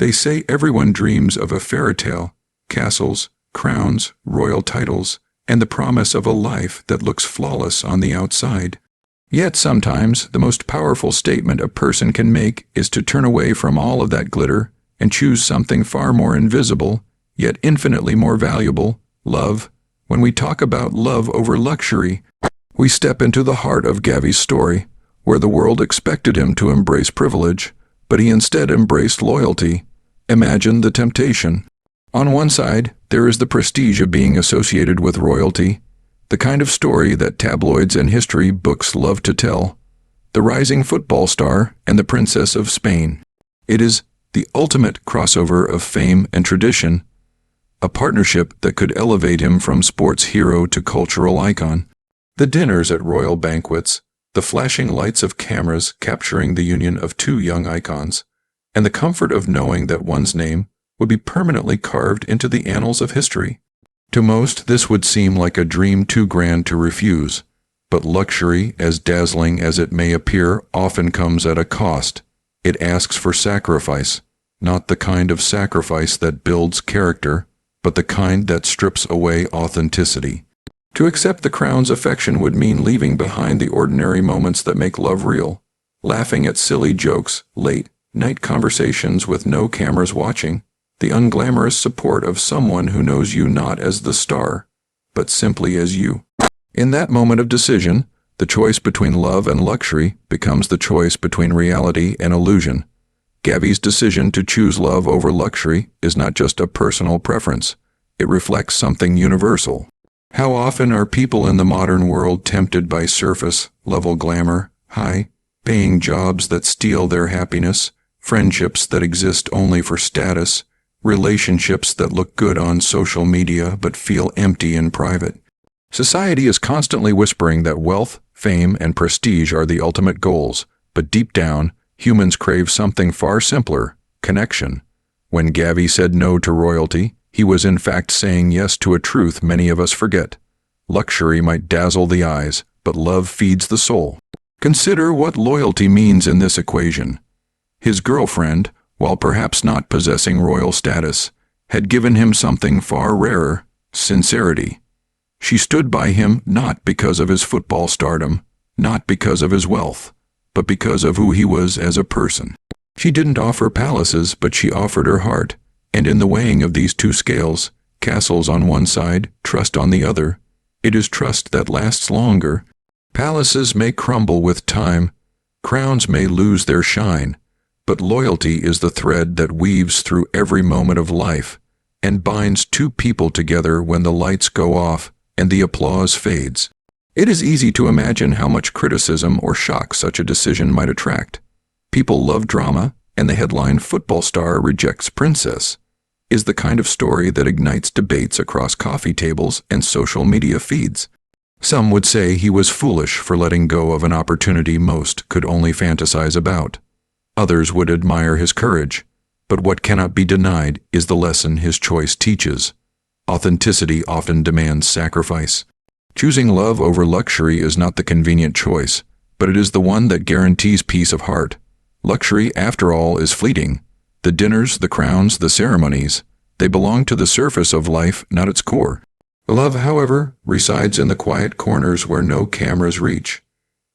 They say everyone dreams of a fairy tale, castles, crowns, royal titles, and the promise of a life that looks flawless on the outside. Yet sometimes the most powerful statement a person can make is to turn away from all of that glitter and choose something far more invisible, yet infinitely more valuable: love. When we talk about love over luxury, we step into the heart of Gavi's story, where the world expected him to embrace privilege, but he instead embraced loyalty. Imagine the temptation. On one side, there is the prestige of being associated with royalty, the kind of story that tabloids and history books love to tell. The rising football star and the Princess of Spain. It is the ultimate crossover of fame and tradition, a partnership that could elevate him from sports hero to cultural icon. The dinners at royal banquets, the flashing lights of cameras capturing the union of two young icons, and the comfort of knowing that one's name would be permanently carved into the annals of history. To most, this would seem like a dream too grand to refuse, but luxury, as dazzling as it may appear, often comes at a cost. It asks for sacrifice, not the kind of sacrifice that builds character, but the kind that strips away authenticity. To accept the crown's affection would mean leaving behind the ordinary moments that make love real, laughing at silly jokes, late-night conversations with no cameras watching, the unglamorous support of someone who knows you not as the star, but simply as you. In that moment of decision, the choice between love and luxury becomes the choice between reality and illusion. Gavi's decision to choose love over luxury is not just a personal preference. It reflects something universal. How often are people in the modern world tempted by surface-level glamour, high-paying jobs that steal their happiness, friendships that exist only for status, relationships that look good on social media but feel empty in private? Society is constantly whispering that wealth, fame, and prestige are the ultimate goals, but deep down, humans crave something far simpler: connection. When Gavi said no to royalty, he was in fact saying yes to a truth many of us forget. Luxury might dazzle the eyes, but love feeds the soul. Consider what loyalty means in this equation. His girlfriend, while perhaps not possessing royal status, had given him something far rarer: sincerity. She stood by him not because of his football stardom, not because of his wealth, but because of who he was as a person. She didn't offer palaces, but she offered her heart, and in the weighing of these two scales, castles on one side, trust on the other, it is trust that lasts longer. Palaces may crumble with time, crowns may lose their shine, but loyalty is the thread that weaves through every moment of life and binds two people together when the lights go off and the applause fades. It is easy to imagine how much criticism or shock such a decision might attract. People love drama, and the headline "Football Star Rejects Princess" is the kind of story that ignites debates across coffee tables and social media feeds. Some would say he was foolish for letting go of an opportunity most could only fantasize about. Others would admire his courage, but what cannot be denied is the lesson his choice teaches. Authenticity often demands sacrifice. Choosing love over luxury is not the convenient choice, but it is the one that guarantees peace of heart. Luxury, after all, is fleeting. The dinners, the crowns, the ceremonies, they belong to the surface of life, not its core. Love, however, resides in the quiet corners where no cameras reach.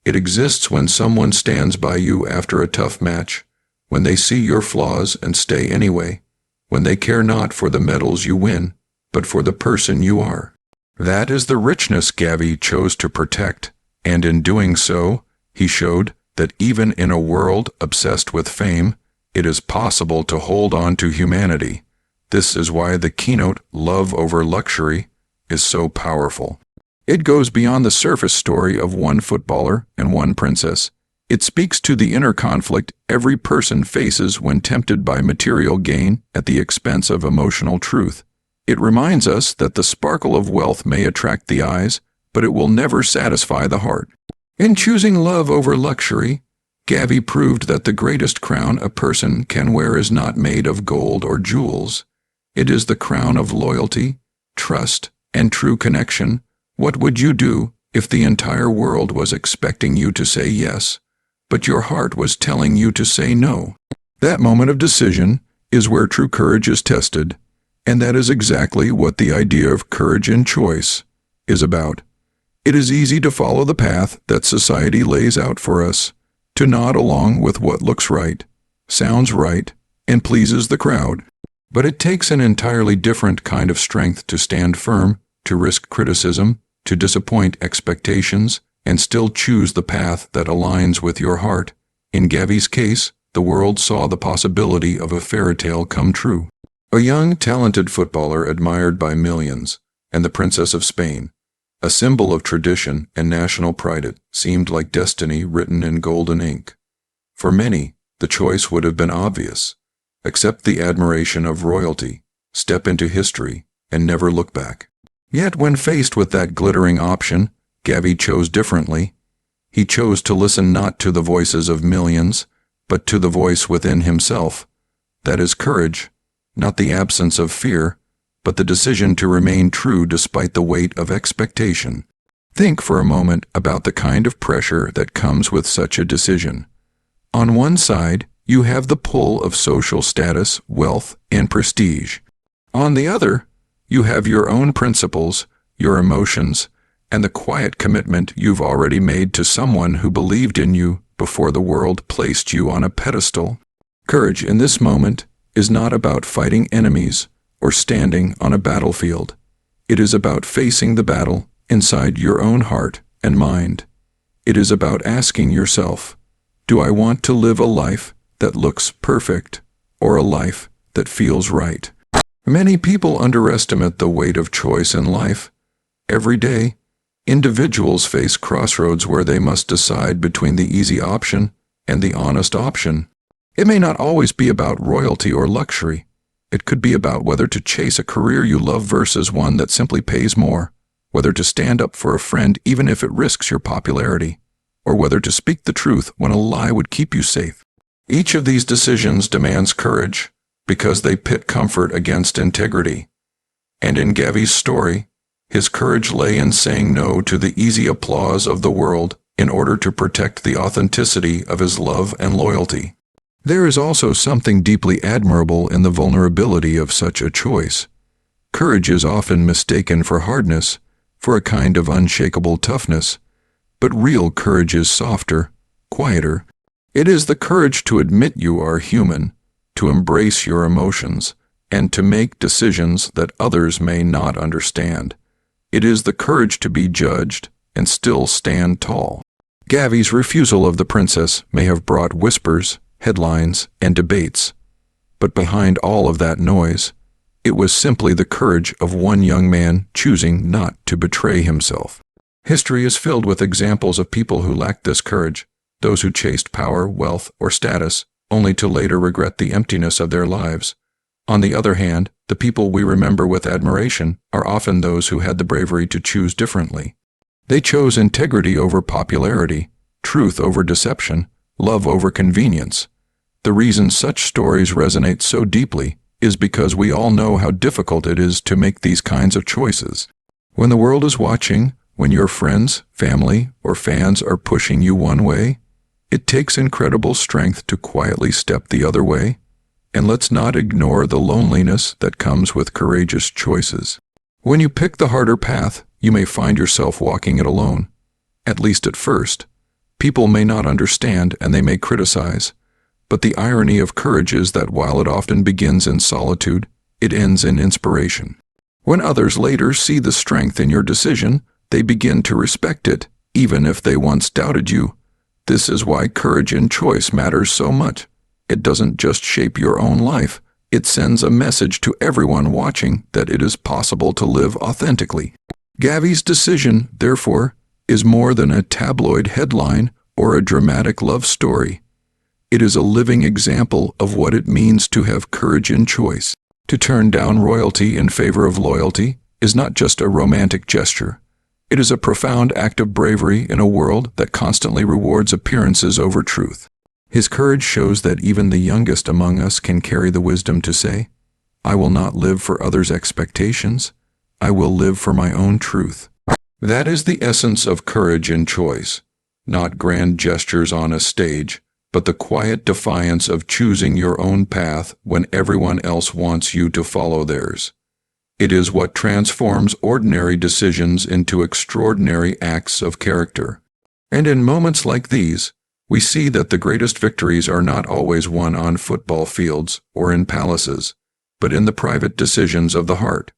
It exists when someone stands by you after a tough match, when they see your flaws and stay anyway, when they care not for the medals you win, but for the person you are. That is the richness Gavi chose to protect, and in doing so, he showed that even in a world obsessed with fame, it is possible to hold on to humanity. This is why the keynote, "Love Over Luxury," is so powerful. It goes beyond the surface story of one footballer and one princess. It speaks to the inner conflict every person faces when tempted by material gain at the expense of emotional truth. It reminds us that the sparkle of wealth may attract the eyes, but it will never satisfy the heart. In choosing love over luxury, Gavi proved that the greatest crown a person can wear is not made of gold or jewels. It is the crown of loyalty, trust, and true connection. What would you do if the entire world was expecting you to say yes, but your heart was telling you to say no? That moment of decision, is where true courage is tested, and that is exactly what the idea of courage in choice is about. It is easy to follow the path that society lays out for us, to nod along with what looks right, sounds right, and pleases the crowd. But it takes an entirely different kind of strength to stand firm, to risk criticism, to disappoint expectations, and still choose the path that aligns with your heart. In Gavi's case, the world saw the possibility of a fairy tale come true. A young, talented footballer admired by millions, and the Princess of Spain. A symbol of tradition and national pride, it seemed like destiny written in golden ink. For many, the choice would have been obvious. Accept the admiration of royalty, step into history, and never look back. Yet when faced with that glittering option, Gavi chose differently. He chose to listen not to the voices of millions, but to the voice within himself. That is courage, not the absence of fear, but the decision to remain true despite the weight of expectation. Think for a moment about the kind of pressure that comes with such a decision. On one side, you have the pull of social status, wealth, and prestige. On the other, you have your own principles, your emotions, and the quiet commitment you've already made to someone who believed in you before the world placed you on a pedestal. Courage in this moment is not about fighting enemies or standing on a battlefield. It is about facing the battle inside your own heart and mind. It is about asking yourself, do I want to live a life that looks perfect or a life that feels right? Many people underestimate the weight of choice in life. Every day, individuals face crossroads where they must decide between the easy option and the honest option. It may not always be about royalty or luxury. It could be about whether to chase a career you love versus one that simply pays more, whether to stand up for a friend even if it risks your popularity, or whether to speak the truth when a lie would keep you safe. Each of these decisions demands courage because they pit comfort against integrity. And in Gavi's story, his courage lay in saying no to the easy applause of the world in order to protect the authenticity of his love and loyalty. There is also something deeply admirable in the vulnerability of such a choice. Courage is often mistaken for hardness, for a kind of unshakable toughness, but real courage is softer, quieter. It is the courage to admit you are human, to embrace your emotions, and to make decisions that others may not understand. It is the courage to be judged and still stand tall. Gavi's refusal of the princess may have brought whispers, headlines, and debates, but behind all of that noise, it was simply the courage of one young man choosing not to betray himself. History is filled with examples of people who lacked this courage, those who chased power, wealth, or status, only to later regret the emptiness of their lives. On the other hand, the people we remember with admiration are often those who had the bravery to choose differently. They chose integrity over popularity, truth over deception, love over convenience. The reason such stories resonate so deeply is because we all know how difficult it is to make these kinds of choices. When the world is watching, when your friends, family, or fans are pushing you one way, it takes incredible strength to quietly step the other way. And let's not ignore the loneliness that comes with courageous choices. When you pick the harder path, you may find yourself walking it alone, at least at first. People may not understand and they may criticize, but the irony of courage is that while it often begins in solitude, it ends in inspiration. When others later see the strength in your decision, they begin to respect it, even if they once doubted you. This is why courage in choice matters so much. It doesn't just shape your own life, it sends a message to everyone watching that it is possible to live authentically. Gavi's decision, therefore, is more than a tabloid headline or a dramatic love story. It is a living example of what it means to have courage in choice. To turn down royalty in favor of loyalty is not just a romantic gesture. It is a profound act of bravery in a world that constantly rewards appearances over truth. His courage shows that even the youngest among us can carry the wisdom to say, I will not live for others' expectations. I will live for my own truth. That is the essence of courage in choice, not grand gestures on a stage, but the quiet defiance of choosing your own path when everyone else wants you to follow theirs. It is what transforms ordinary decisions into extraordinary acts of character. And in moments like these, we see that the greatest victories are not always won on football fields or in palaces, but in the private decisions of the heart.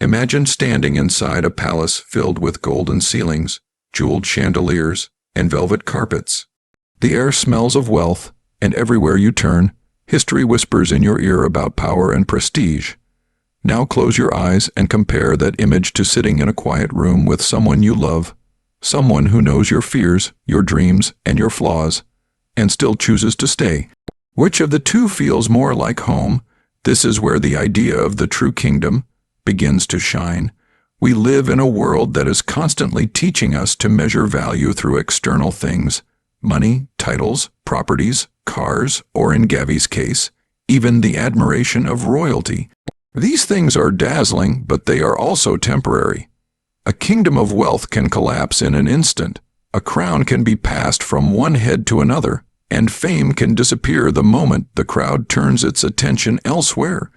Imagine standing inside a palace filled with golden ceilings, jeweled chandeliers, and velvet carpets. The air smells of wealth, and everywhere you turn, history whispers in your ear about power and prestige. Now close your eyes and compare that image to sitting in a quiet room with someone you love, someone who knows your fears, your dreams, and your flaws, and still chooses to stay. Which of the two feels more like home? This is where the idea of the true kingdom begins to shine. We live in a world that is constantly teaching us to measure value through external things: money, titles, properties, cars, or in Gavi's case, even the admiration of royalty. These things are dazzling, but they are also temporary. A kingdom of wealth can collapse in an instant. A crown can be passed from one head to another, and fame can disappear the moment the crowd turns its attention elsewhere.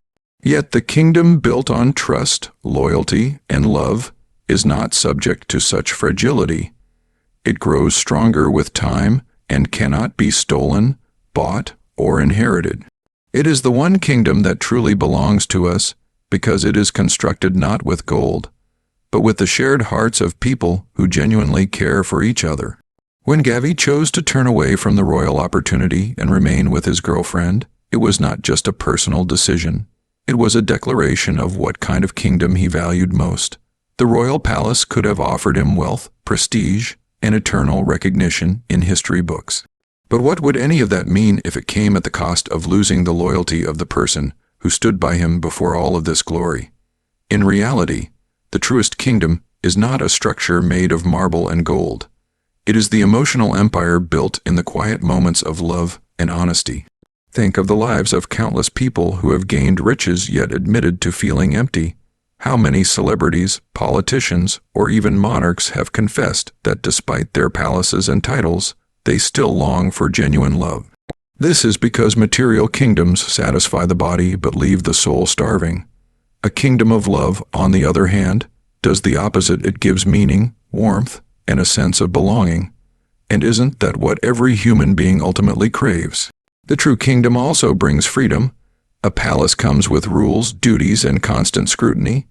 Yet the kingdom built on trust, loyalty, and love is not subject to such fragility. It grows stronger with time and cannot be stolen, bought, or inherited. It is the one kingdom that truly belongs to us because it is constructed not with gold, but with the shared hearts of people who genuinely care for each other. When Gavi chose to turn away from the royal opportunity and remain with his girlfriend, it was not just a personal decision. It was a declaration of what kind of kingdom he valued most. The royal palace could have offered him wealth, prestige, and eternal recognition in history books. But what would any of that mean if it came at the cost of losing the loyalty of the person who stood by him before all of this glory? In reality, the truest kingdom is not a structure made of marble and gold. It is the emotional empire built in the quiet moments of love and honesty. Think of the lives of countless people who have gained riches yet admitted to feeling empty. How many celebrities, politicians, or even monarchs have confessed that despite their palaces and titles, they still long for genuine love? This is because material kingdoms satisfy the body but leave the soul starving. A kingdom of love, on the other hand, does the opposite. It gives meaning, warmth, and a sense of belonging. And isn't that what every human being ultimately craves? The true kingdom also brings freedom. A palace comes with rules, duties, and constant scrutiny.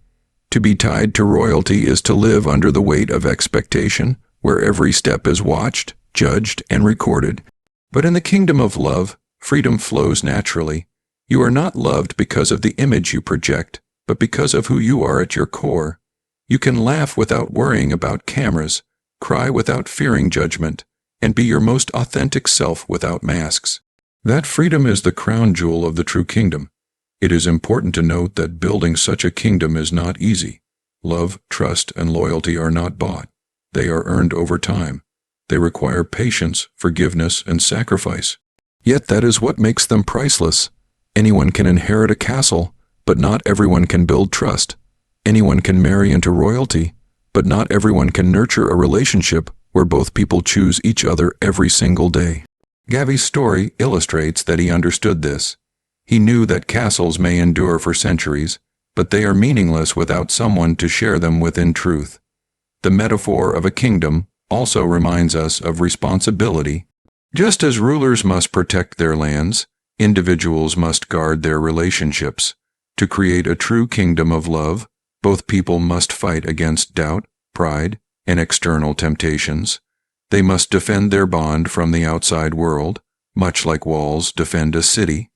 To be tied to royalty is to live under the weight of expectation, where every step is watched, judged, and recorded. But in the kingdom of love, freedom flows naturally. You are not loved because of the image you project, but because of who you are at your core. You can laugh without worrying about cameras, cry without fearing judgment, and be your most authentic self without masks. That freedom is the crown jewel of the true kingdom. It is important to note that building such a kingdom is not easy. Love, trust, and loyalty are not bought. They are earned over time. They require patience, forgiveness, and sacrifice. Yet that is what makes them priceless. Anyone can inherit a castle, but not everyone can build trust. Anyone can marry into royalty, but not everyone can nurture a relationship where both people choose each other every single day. Gavi's story illustrates that he understood this. He knew that castles may endure for centuries, but they are meaningless without someone to share them with in truth. The metaphor of a kingdom also reminds us of responsibility. Just as rulers must protect their lands, individuals must guard their relationships. To create a true kingdom of love, both people must fight against doubt, pride, and external temptations. They must defend their bond from the outside world, much like walls defend a city.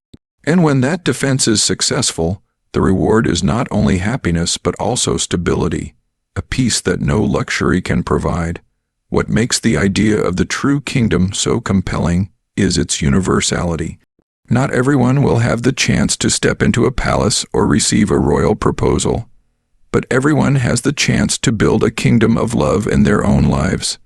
And when that defense is successful, the reward is not only happiness but also stability, a peace that no luxury can provide. What makes the idea of the true kingdom so compelling is its universality. Not everyone will have the chance to step into a palace or receive a royal proposal, but everyone has the chance to build a kingdom of love in their own lives.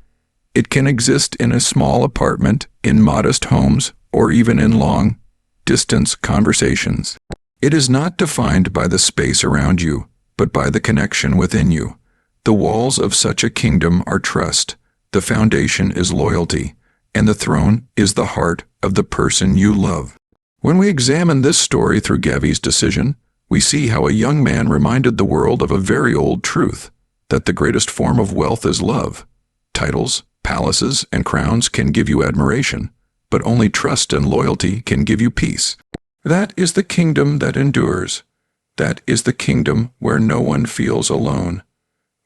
It can exist in a small apartment, in modest homes, or even in long-distance conversations. It is not defined by the space around you, but by the connection within you. The walls of such a kingdom are trust. The foundation is loyalty, and the throne is the heart of the person you love. When we examine this story through Gavi's decision, we see how a young man reminded the world of a very old truth, that the greatest form of wealth is love. Titles, palaces, and crowns can give you admiration, but only trust and loyalty can give you peace. That is the kingdom that endures. That is the kingdom where no one feels alone.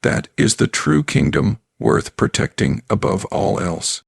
That is the true kingdom worth protecting above all else.